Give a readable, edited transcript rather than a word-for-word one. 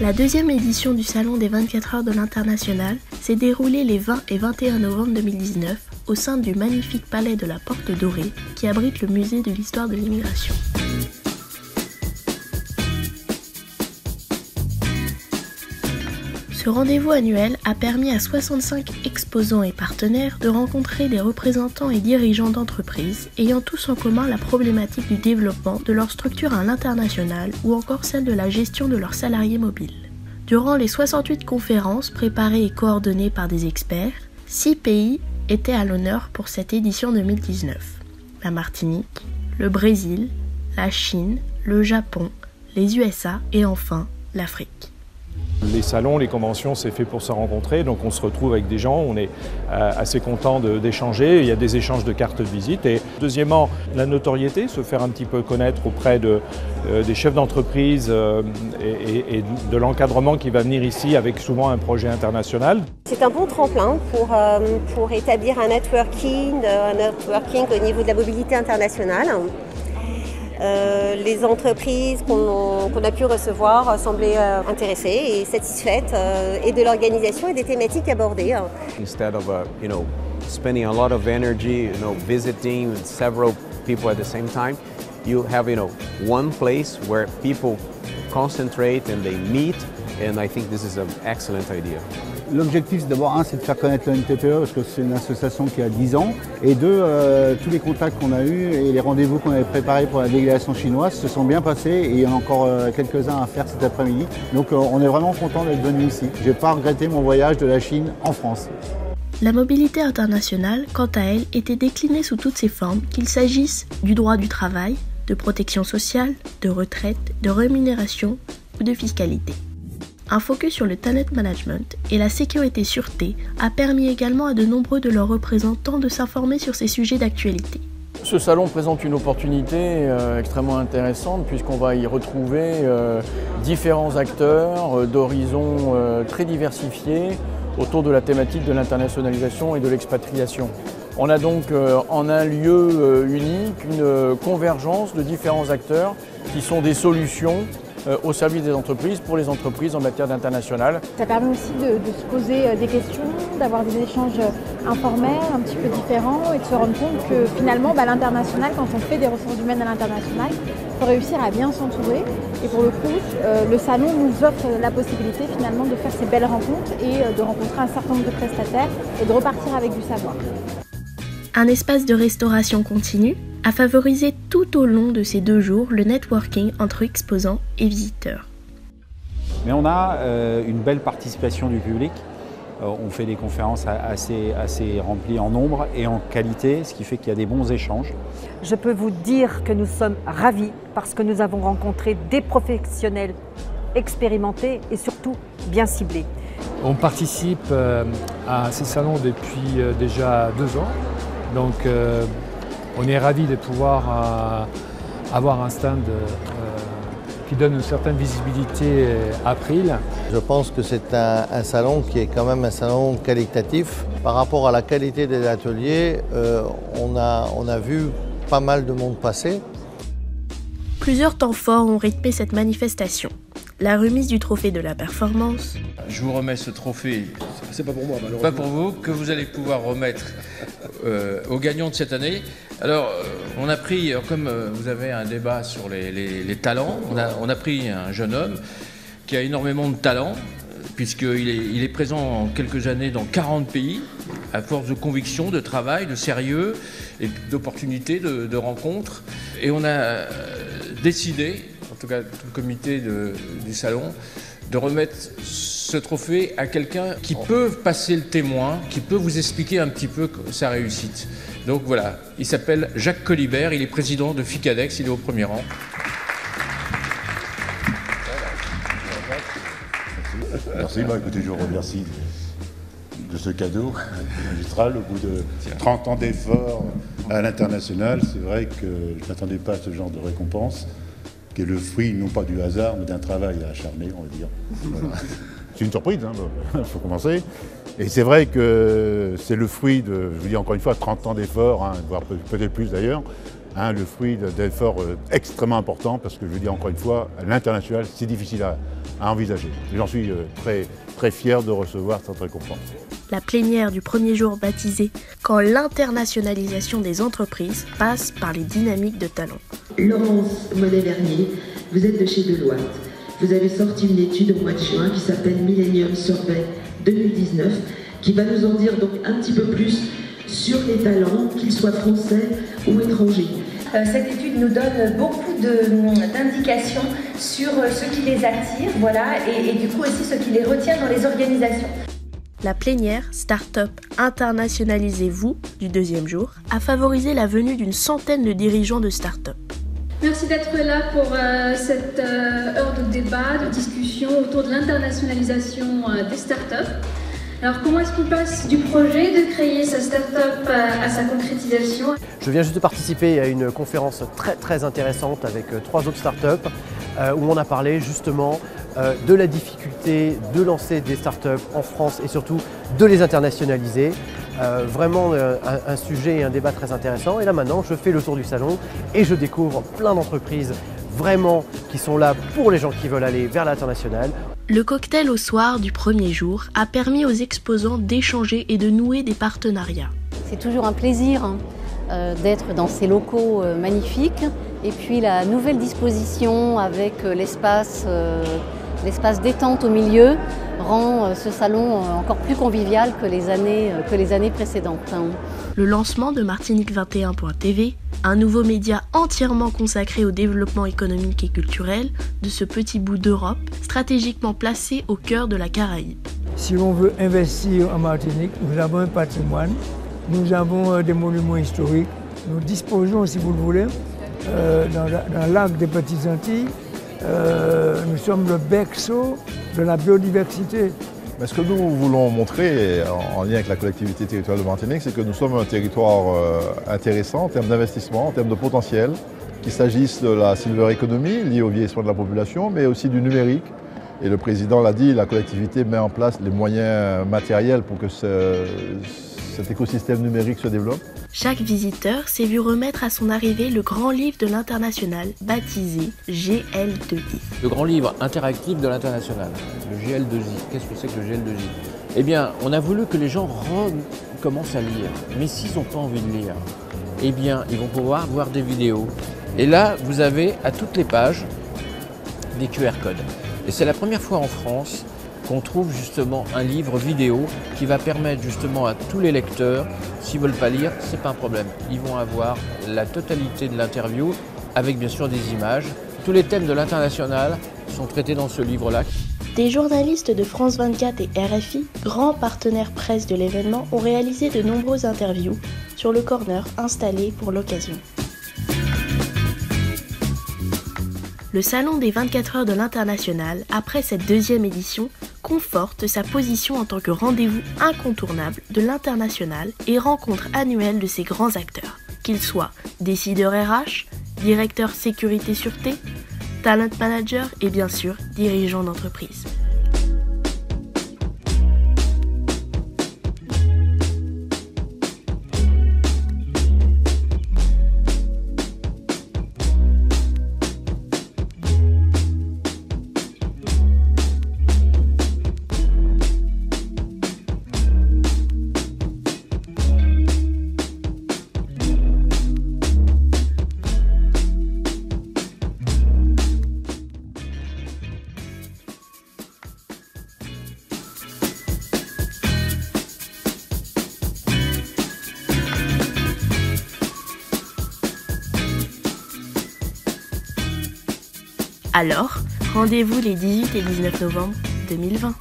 La deuxième édition du Salon des 24 heures de l'International s'est déroulée les 20 et 21 novembre 2019 au sein du magnifique palais de la Porte Dorée qui abrite le musée de l'histoire de l'immigration. Ce rendez-vous annuel a permis à 65 exposants et partenaires de rencontrer des représentants et dirigeants d'entreprises ayant tous en commun la problématique du développement de leur structure à l'international ou encore celle de la gestion de leurs salariés mobiles. Durant les 68 conférences préparées et coordonnées par des experts, 6 pays étaient à l'honneur pour cette édition 2019. La Martinique, le Brésil, la Chine, le Japon, les USA et enfin l'Afrique. Les salons, les conventions, c'est fait pour se rencontrer, donc on se retrouve avec des gens, on est assez content d'échanger, il y a des échanges de cartes de visite. Et deuxièmement, la notoriété, se faire un petit peu connaître auprès des chefs d'entreprise et de l'encadrement qui va venir ici avec souvent un projet international. C'est un bon tremplin pour établir un networking au niveau de la mobilité internationale. Les entreprises qu'on a pu recevoir semblaient intéressées et satisfaites et de l'organisation et des thématiques abordées. Instead of spending a lot of energy visiting several people at the same time, you have one place where people concentrate and they meet, and I think this is an excellent idea. L'objectif, d'abord, c'est de faire connaître l'ONTPE parce que c'est une association qui a 10 ans. Et deux, tous les contacts qu'on a eus et les rendez-vous qu'on avait préparés pour la délégation chinoise se sont bien passés et il y en a encore quelques-uns à faire cet après-midi. Donc on est vraiment content d'être venu ici. Je n'ai pas regretté mon voyage de la Chine en France. La mobilité internationale, quant à elle, était déclinée sous toutes ses formes, qu'il s'agisse du droit du travail, de protection sociale, de retraite, de rémunération ou de fiscalité. Un focus sur le talent management et la sécurité-sûreté a permis également à de nombreux de leurs représentants de s'informer sur ces sujets d'actualité. Ce salon présente une opportunité extrêmement intéressante puisqu'on va y retrouver différents acteurs d'horizons très diversifiés autour de la thématique de l'internationalisation et de l'expatriation. On a donc en un lieu unique une convergence de différents acteurs qui sont des solutions au service des entreprises, pour les entreprises en matière d'international. Ça permet aussi de se poser des questions, d'avoir des échanges informels, un petit peu différents et de se rendre compte que finalement l'international, quand on fait des ressources humaines à l'international, il faut réussir à bien s'entourer. Et pour le coup, le salon nous offre la possibilité finalement de faire ces belles rencontres et de rencontrer un certain nombre de prestataires et de repartir avec du savoir. Un espace de restauration continue a favorisé tout au long de ces 2 jours le networking entre exposants et visiteurs. Mais on a une belle participation du public. On fait des conférences assez remplies en nombre et en qualité, ce qui fait qu'il y a des bons échanges. Je peux vous dire que nous sommes ravis parce que nous avons rencontré des professionnels expérimentés et surtout bien ciblés. On participe à ces salons depuis déjà 2 ans. Donc on est ravis de pouvoir avoir un stand qui donne une certaine visibilité à April. Je pense que c'est un salon qui est quand même un salon qualitatif. Par rapport à la qualité des ateliers, on a vu pas mal de monde passer. Plusieurs temps forts ont rythmé cette manifestation. La remise du trophée de la performance. Je vous remets ce trophée, c'est pas pour moi, malheureusement. Pas pour vous, que vous allez pouvoir remettre aux gagnants de cette année. Alors, on a pris, comme vous avez un débat sur les talents, on a pris un jeune homme qui a énormément de talent, puisqu'il est présent en quelques années dans 40 pays, à force de conviction, de travail, de sérieux, et d'opportunités, de rencontres. Et on a décidé, en tout cas tout le comité du salon, de remettre ce trophée à quelqu'un qui peut passer le témoin, qui peut vous expliquer un petit peu sa réussite. Donc voilà, il s'appelle Jacques Colibert, il est président de FICADEX, il est au premier rang. Merci, écoutez, je vous remercie de ce cadeau magistral au bout de 30 ans d'efforts à l'international. C'est vrai que je ne m'attendais pas à ce genre de récompense, qui est le fruit non pas du hasard, mais d'un travail acharné, on va dire. Voilà. C'est une surprise, il faut commencer. Et c'est vrai que c'est le fruit de, je vous dis encore une fois, 30 ans d'efforts, voire peut-être plus d'ailleurs, le fruit d'efforts extrêmement importants, parce que je veux dire encore une fois, l'international, c'est difficile à envisager. Et j'en suis très fier de recevoir cette récompense. La plénière du premier jour baptisée « Quand l'internationalisation des entreprises passe par les dynamiques de talent ». Laurence Monet-Vernier, vous êtes de chez Deloitte. Vous avez sorti une étude au mois de juin qui s'appelle Millennium Survey 2019, qui va nous en dire donc un petit peu plus sur les talents, qu'ils soient français ou étrangers. Cette étude nous donne beaucoup d'indications sur ce qui les attire, voilà, et du coup aussi ce qui les retient dans les organisations. La plénière Startup Internationalisez-vous du deuxième jour a favorisé la venue d'une centaine de dirigeants de start-up. Merci d'être là pour cette heure de débat, de discussion autour de l'internationalisation des startups. Alors comment est-ce qu'on passe du projet de créer sa start-up à sa concrétisation? Je viens juste de participer à une conférence très intéressante avec 3 autres startups où on a parlé justement de la difficulté de lancer des startups en France et surtout de les internationaliser. Vraiment un sujet et un débat très intéressant. Et là maintenant, je fais le tour du salon et je découvre plein d'entreprises vraiment qui sont là pour les gens qui veulent aller vers l'international. Le cocktail au soir du premier jour a permis aux exposants d'échanger et de nouer des partenariats. C'est toujours un plaisir d'être dans ces locaux magnifiques. Et puis la nouvelle disposition avec l'espace détente au milieu rend ce salon encore plus convivial que les années précédentes. Le lancement de Martinique21.tv, un nouveau média entièrement consacré au développement économique et culturel de ce petit bout d'Europe, stratégiquement placé au cœur de la Caraïbe. Si on veut investir en Martinique, nous avons un patrimoine, nous avons des monuments historiques, nous disposons, si vous le voulez, dans le lac des Petites Antilles, nous sommes le berceau de la biodiversité. Mais ce que nous voulons montrer, en lien avec la collectivité territoriale de Martinique, c'est que nous sommes un territoire intéressant en termes d'investissement, en termes de potentiel, qu'il s'agisse de la silver economy, liée au vieillissement de la population, mais aussi du numérique. Et le président l'a dit, la collectivité met en place les moyens matériels pour que cet écosystème numérique se développe. Chaque visiteur s'est vu remettre à son arrivée le grand livre de l'international, baptisé GL2I. Le grand livre interactif de l'international, le GL2I. Qu'est-ce que c'est que le GL2I? Eh bien, on a voulu que les gens recommencent à lire. Mais s'ils n'ont pas envie de lire, eh bien, ils vont pouvoir voir des vidéos. Et là, vous avez à toutes les pages des QR codes. Et c'est la première fois en France qu'on trouve justement un livre vidéo qui va permettre justement à tous les lecteurs, s'ils ne veulent pas lire, c'est pas un problème. Ils vont avoir la totalité de l'interview avec bien sûr des images. Tous les thèmes de l'international sont traités dans ce livre-là. Des journalistes de France 24 et RFI, grands partenaires presse de l'événement, ont réalisé de nombreuses interviews sur le corner installé pour l'occasion. Le Salon des 24 heures de l'international, après cette deuxième édition, conforte sa position en tant que rendez-vous incontournable de l'international et rencontre annuelle de ses grands acteurs, qu'ils soient décideurs RH, directeurs sécurité-sûreté, talent manager et bien sûr dirigeants d'entreprise. Alors, rendez-vous les 18 et 19 novembre 2020.